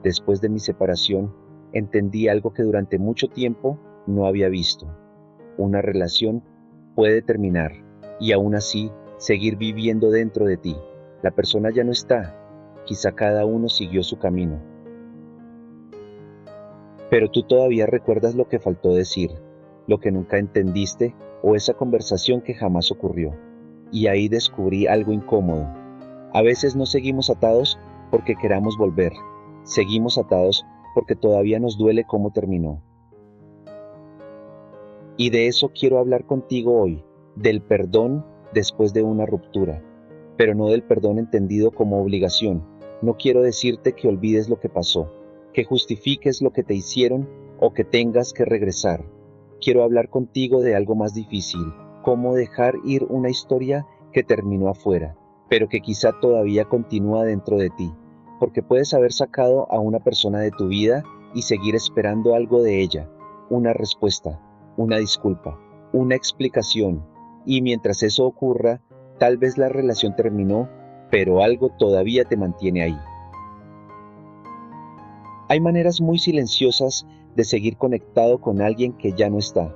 Después de mi separación, entendí algo que durante mucho tiempo no había visto. Una relación puede terminar y aún así seguir viviendo dentro de ti. La persona ya no está, quizá cada uno siguió su camino. Pero tú todavía recuerdas lo que faltó decir, lo que nunca entendiste o esa conversación que jamás ocurrió. Y ahí descubrí algo incómodo. A veces no seguimos atados porque queramos volver. Seguimos atados porque todavía nos duele cómo terminó. Y de eso quiero hablar contigo hoy, del perdón después de una ruptura, pero no del perdón entendido como obligación. No quiero decirte que olvides lo que pasó, que justifiques lo que te hicieron o que tengas que regresar. Quiero hablar contigo de algo más difícil, cómo dejar ir una historia que terminó afuera, pero que quizá todavía continúa dentro de ti, porque puedes haber sacado a una persona de tu vida y seguir esperando algo de ella, una respuesta, una disculpa, una explicación, y mientras eso ocurra, tal vez la relación terminó, pero algo todavía te mantiene ahí. Hay maneras muy silenciosas de seguir conectado con alguien que ya no está.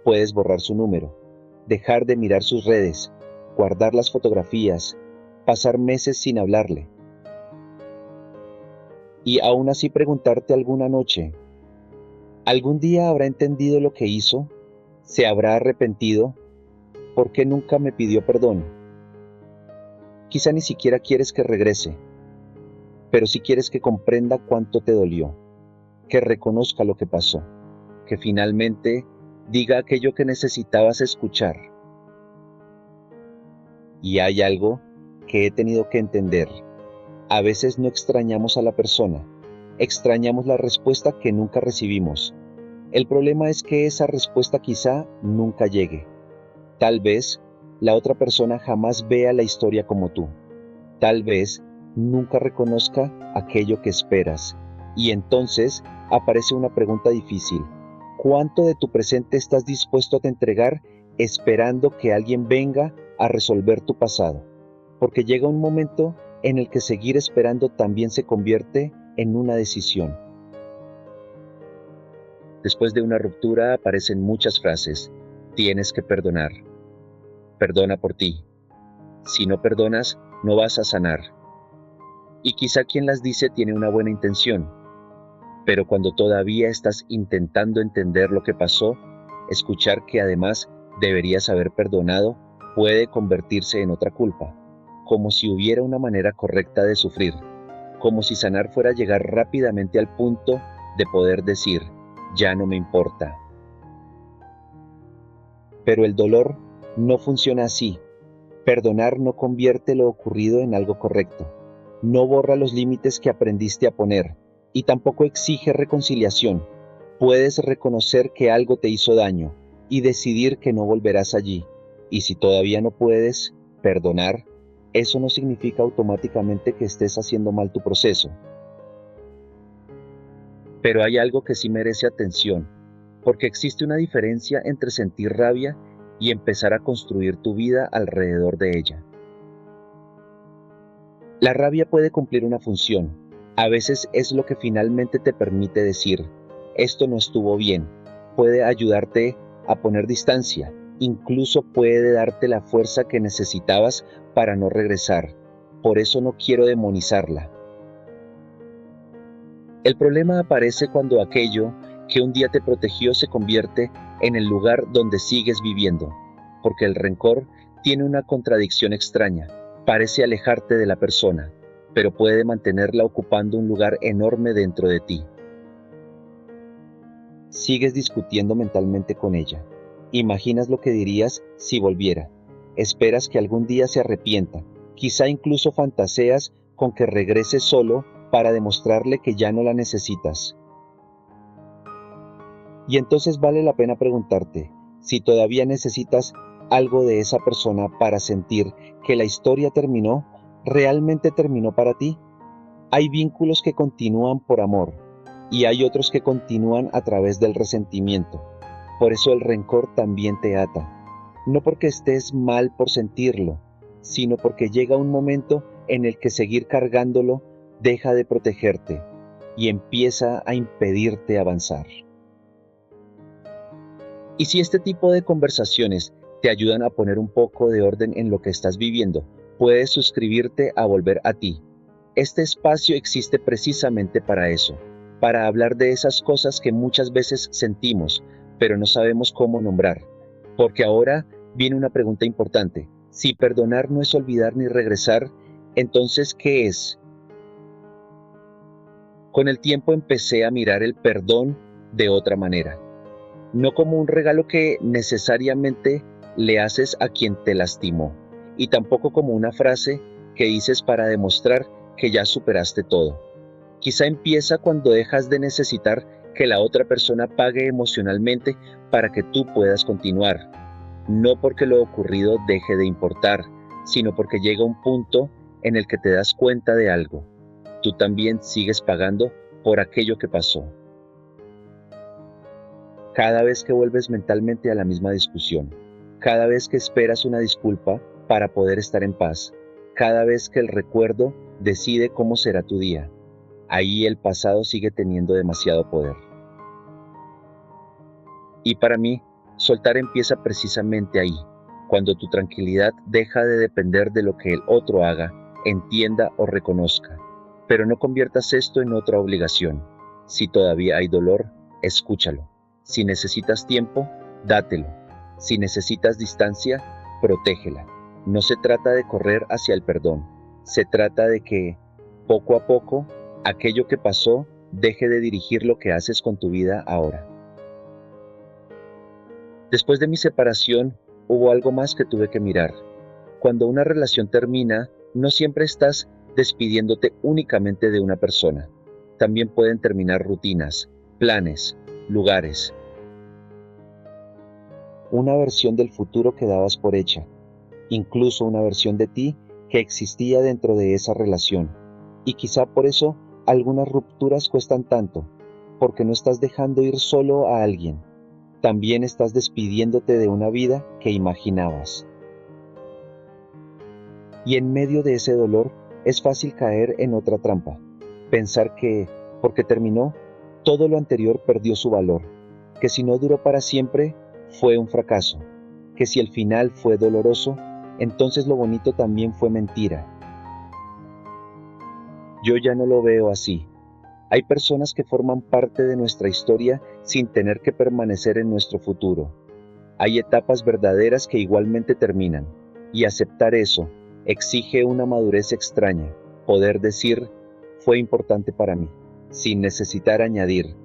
Puedes borrar su número, dejar de mirar sus redes, guardar las fotografías, pasar meses sin hablarle. Y aún así preguntarte alguna noche, ¿algún día habrá entendido lo que hizo? ¿Se habrá arrepentido? ¿Por qué nunca me pidió perdón? Quizá ni siquiera quieres que regrese, pero sí quieres que comprenda cuánto te dolió, que reconozca lo que pasó, que finalmente diga aquello que necesitabas escuchar. Y hay algo que he tenido que entender. A veces no extrañamos a la persona, extrañamos la respuesta que nunca recibimos. El problema es que esa respuesta quizá nunca llegue. Tal vez la otra persona jamás vea la historia como tú. Tal vez nunca reconozca aquello que esperas. Y entonces aparece una pregunta difícil. ¿Cuánto de tu presente estás dispuesto a entregar esperando que alguien venga a resolver tu pasado? Porque llega un momento en el que seguir esperando también se convierte en una decisión. Después de una ruptura aparecen muchas frases. Tienes que perdonar. Perdona por ti. Si no perdonas, no vas a sanar. Y quizá quien las dice tiene una buena intención, pero cuando todavía estás intentando entender lo que pasó, escuchar que además deberías haber perdonado puede convertirse en otra culpa, como si hubiera una manera correcta de sufrir, como si sanar fuera llegar rápidamente al punto de poder decir, ya no me importa. Pero el dolor no funciona así. Perdonar no convierte lo ocurrido en algo correcto. No borra los límites que aprendiste a poner y tampoco exige reconciliación. Puedes reconocer que algo te hizo daño y decidir que no volverás allí. Y si todavía no puedes perdonar, eso no significa automáticamente que estés haciendo mal tu proceso. Pero hay algo que sí merece atención, porque existe una diferencia entre sentir rabia y empezar a construir tu vida alrededor de ella. La rabia puede cumplir una función. A veces es lo que finalmente te permite decir, esto no estuvo bien. Puede ayudarte a poner distancia. Incluso puede darte la fuerza que necesitabas para no regresar. Por eso no quiero demonizarla. El problema aparece cuando aquello que un día te protegió se convierte en el lugar donde sigues viviendo, porque el rencor tiene una contradicción extraña. Parece alejarte de la persona, pero puede mantenerla ocupando un lugar enorme dentro de ti. Sigues discutiendo mentalmente con ella. Imaginas lo que dirías si volviera. Esperas que algún día se arrepienta. Quizá incluso fantaseas con que regrese solo para demostrarle que ya no la necesitas. Y entonces vale la pena preguntarte si todavía necesitas algo de esa persona para sentir que la historia terminó, ¿realmente terminó para ti? Hay vínculos que continúan por amor y hay otros que continúan a través del resentimiento. Por eso el rencor también te ata. No porque estés mal por sentirlo, sino porque llega un momento en el que seguir cargándolo deja de protegerte. y empieza a impedirte avanzar. Y si este tipo de conversaciones te ayudan a poner un poco de orden en lo que estás viviendo, puedes suscribirte a Volver a Ti. Este espacio existe precisamente para eso, para hablar de esas cosas que muchas veces sentimos, pero no sabemos cómo nombrar. Porque ahora viene una pregunta importante. Si perdonar no es olvidar ni regresar, entonces, ¿qué es? Con el tiempo empecé a mirar el perdón de otra manera. No como un regalo que necesariamente le haces a quien te lastimó, y tampoco como una frase que dices para demostrar que ya superaste todo. Quizá empieza cuando dejas de necesitar que la otra persona pague emocionalmente para que tú puedas continuar, no porque lo ocurrido deje de importar, sino porque llega un punto en el que te das cuenta de algo. Tú también sigues pagando por aquello que pasó. Cada vez que vuelves mentalmente a la misma discusión, cada vez que esperas una disculpa para poder estar en paz, cada vez que el recuerdo decide cómo será tu día, ahí el pasado sigue teniendo demasiado poder. Y para mí, soltar empieza precisamente ahí, cuando tu tranquilidad deja de depender de lo que el otro haga, entienda o reconozca. Pero no conviertas esto en otra obligación. Si todavía hay dolor, escúchalo. Si necesitas tiempo, dátelo. Si necesitas distancia, protégela. No se trata de correr hacia el perdón. Se trata de que, poco a poco, aquello que pasó deje de dirigir lo que haces con tu vida ahora. Después de mi separación, hubo algo más que tuve que mirar. Cuando una relación termina, no siempre estás despidiéndote únicamente de una persona. También pueden terminar rutinas, planes, lugares. Una versión del futuro que dabas por hecha, incluso una versión de ti que existía dentro de esa relación. Y quizá por eso algunas rupturas cuestan tanto, porque no estás dejando ir solo a alguien. También estás despidiéndote de una vida que imaginabas. Y en medio de ese dolor es fácil caer en otra trampa, pensar que, porque terminó, todo lo anterior perdió su valor, que si no duró para siempre, fue un fracaso, que si el final fue doloroso, entonces lo bonito también fue mentira. Yo ya no lo veo así. Hay personas que forman parte de nuestra historia sin tener que permanecer en nuestro futuro. Hay etapas verdaderas que igualmente terminan, y aceptar eso exige una madurez extraña, poder decir, fue importante para mí, sin necesitar añadir,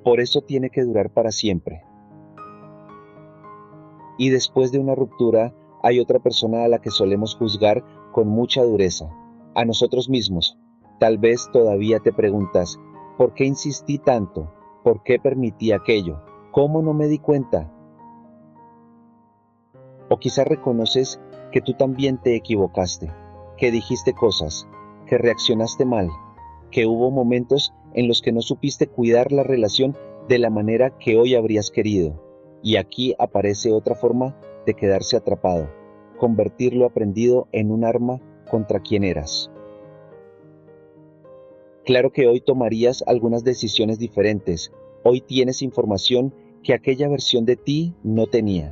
por eso tiene que durar para siempre. Y después de una ruptura, hay otra persona a la que solemos juzgar con mucha dureza, a nosotros mismos. Tal vez todavía te preguntas, ¿por qué insistí tanto? ¿Por qué permití aquello? ¿Cómo no me di cuenta? O quizás reconoces que tú también te equivocaste, que dijiste cosas, que reaccionaste mal, que hubo momentos en los que no supiste cuidar la relación de la manera que hoy habrías querido. Y aquí aparece otra forma de quedarse atrapado, convertir lo aprendido en un arma contra quien eras. Claro que hoy tomarías algunas decisiones diferentes. Hoy tienes información que aquella versión de ti no tenía.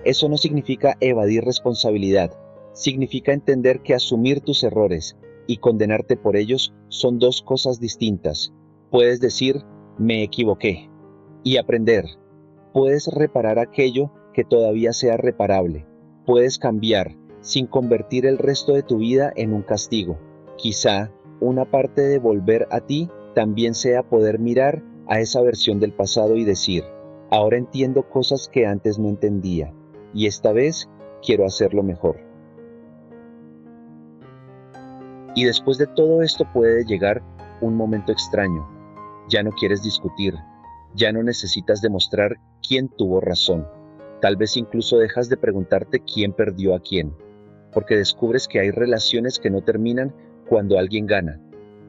Eso no significa evadir responsabilidad, significa entender que asumir tus errores y condenarte por ellos son dos cosas distintas. Puedes decir, me equivoqué, y aprender. Puedes reparar aquello que todavía sea reparable. Puedes cambiar sin convertir el resto de tu vida en un castigo. Quizá una parte de volver a ti también sea poder mirar a esa versión del pasado y decir, ahora entiendo cosas que antes no entendía. Y esta vez quiero hacerlo mejor. Y después de todo esto puede llegar un momento extraño. Ya no quieres discutir, ya no necesitas demostrar quién tuvo razón. Tal vez incluso dejas de preguntarte quién perdió a quién, porque descubres que hay relaciones que no terminan cuando alguien gana.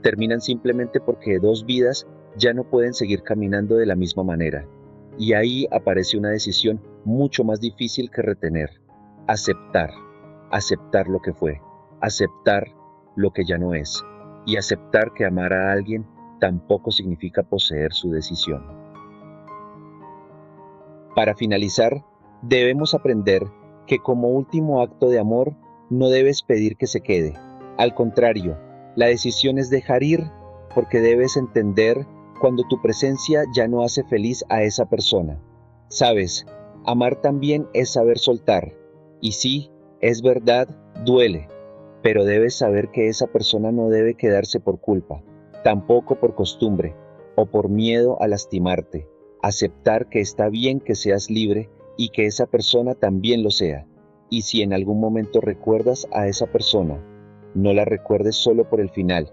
Terminan simplemente porque dos vidas ya no pueden seguir caminando de la misma manera. Y ahí aparece una decisión mucho más difícil que retener. Aceptar. Aceptar lo que fue. Aceptar lo que ya no es. Y aceptar que amar a alguien tampoco significa poseer su decisión. Para finalizar, debemos aprender que como último acto de amor no debes pedir que se quede. Al contrario, la decisión es dejar ir, porque debes entender cuando tu presencia ya no hace feliz a esa persona. Sabes, amar también es saber soltar. Y sí, es verdad, duele, pero debes saber que esa persona no debe quedarse por culpa, tampoco por costumbre o por miedo a lastimarte. Aceptar que está bien que seas libre y que esa persona también lo sea. Y si en algún momento recuerdas a esa persona, no la recuerdes solo por el final.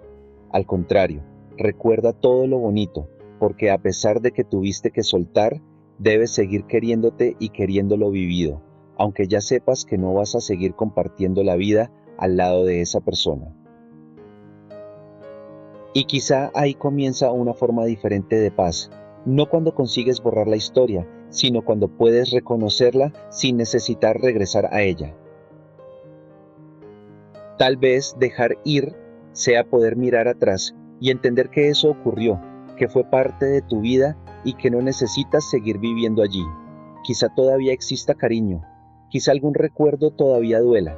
Al contrario, recuerda todo lo bonito, porque a pesar de que tuviste que soltar, debes seguir queriéndote y queriendo lo vivido, aunque ya sepas que no vas a seguir compartiendo la vida al lado de esa persona. Y quizá ahí comienza una forma diferente de paz, no cuando consigues borrar la historia, sino cuando puedes reconocerla sin necesitar regresar a ella. Tal vez dejar ir sea poder mirar atrás y entender que eso ocurrió, que fue parte de tu vida y que no necesitas seguir viviendo allí. Quizá todavía exista cariño, quizá algún recuerdo todavía duela,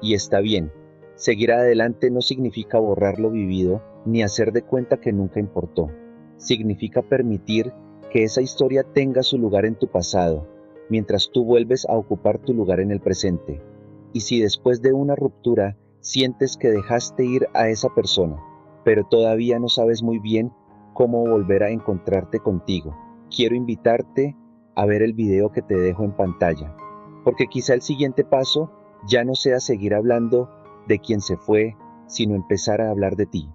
y está bien. Seguir adelante no significa borrar lo vivido ni hacer de cuenta que nunca importó. Significa permitir que esa historia tenga su lugar en tu pasado, mientras tú vuelves a ocupar tu lugar en el presente. Y si después de una ruptura sientes que dejaste ir a esa persona, pero todavía no sabes muy bien cómo volver a encontrarte contigo, quiero invitarte a ver el video que te dejo en pantalla, porque quizá el siguiente paso ya no sea seguir hablando de quien se fue, sino empezar a hablar de ti.